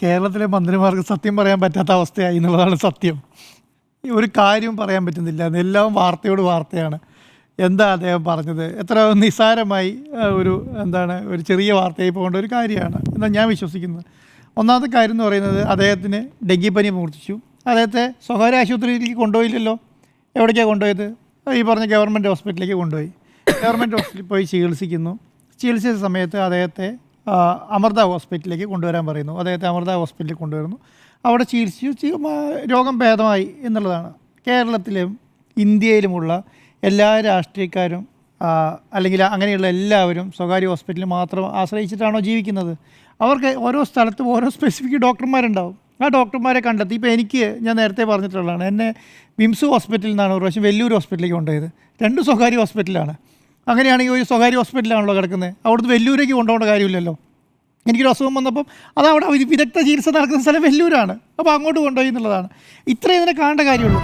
കേരളത്തിലെ മന്ത്രിമാർക്ക് സത്യം പറയാൻ പറ്റാത്ത അവസ്ഥയായി എന്നുള്ളതാണ് സത്യം. ഒരു കാര്യം പറയാൻ പറ്റുന്നില്ല, എല്ലാം വാർത്തയോട് വാർത്തയാണ്. എന്താ അദ്ദേഹം പറഞ്ഞത്? എത്ര നിസ്സാരമായി ഒരു ചെറിയ വാർത്തയായി പോകേണ്ട ഒരു കാര്യമാണ് എന്നാണ് ഞാൻ വിശ്വസിക്കുന്നത്. ഒന്നാമത്തെ കാര്യം എന്ന് പറയുന്നത്, അദ്ദേഹത്തിന് ഡെങ്കിപ്പനി മൂർച്ഛിച്ചു. അദ്ദേഹത്തെ സ്വകാര്യ ആശുപത്രിയിലേക്ക് കൊണ്ടുപോയില്ലല്ലോ. എവിടേക്കാണ് കൊണ്ടുപോയത്? ഈ പറഞ്ഞ ഗവൺമെൻറ് ഹോസ്പിറ്റലിലേക്ക് കൊണ്ടുപോയി. ഗവൺമെൻറ് ഹോസ്പിറ്റലിൽ പോയി ചികിത്സിക്കുന്നു. ചികിത്സിച്ച സമയത്ത് അദ്ദേഹത്തെ അമൃത ഹോസ്പിറ്റലിലേക്ക് കൊണ്ടുവരാൻ പറയുന്നു. അദ്ദേഹത്തെ അമൃത ഹോസ്പിറ്റലിൽ കൊണ്ടുവരുന്നു. അവിടെ ചികിത്സിച്ചു, രോഗം ഭേദമായി എന്നുള്ളതാണ്. കേരളത്തിലും ഇന്ത്യയിലുമുള്ള എല്ലാ രാഷ്ട്രീയക്കാരും അല്ലെങ്കിൽ അങ്ങനെയുള്ള എല്ലാവരും സ്വകാര്യ ഹോസ്പിറ്റലിൽ മാത്രം ആശ്രയിച്ചിട്ടാണോ ജീവിക്കുന്നത്? അവർക്ക് ഓരോ സ്ഥലത്തും ഓരോ സ്പെസിഫിക് ഡോക്ടർമാരുണ്ടാവും. ആ ഡോക്ടർമാരെ കണ്ടെത്തി. ഇപ്പോൾ ഞാൻ നേരത്തെ പറഞ്ഞിട്ടുള്ളതാണ്, എന്നെ വിംസ് ഹോസ്പിറ്റലിൽ നിന്നാണ് ഒരു പ്രാവശ്യം വെല്ലൂർ ഹോസ്പിറ്റലിലേക്ക് കൊണ്ടുപോയത്. 2 സ്വകാര്യ ഹോസ്പിറ്റലാണ്. അങ്ങനെയാണെങ്കിൽ ഒരു സ്വകാര്യ ഹോസ്പിറ്റലാണല്ലോ കിടക്കുന്നത്, അവിടുന്ന് വെല്ലൂരേക്ക് കൊണ്ടുപോകേണ്ട കാര്യമില്ലല്ലോ. എനിക്കൊരു അസുഖം വന്നപ്പം അതവിടെ വിദഗ്ധ ചികിത്സ നടക്കുന്ന സ്ഥലം വെല്ലൂരാണ്, അപ്പോൾ അങ്ങോട്ട് കൊണ്ടുപോയി എന്നുള്ളതാണ്. ഇത്രയും ഇതിനെ കാണേണ്ട കാര്യമുള്ളൂ.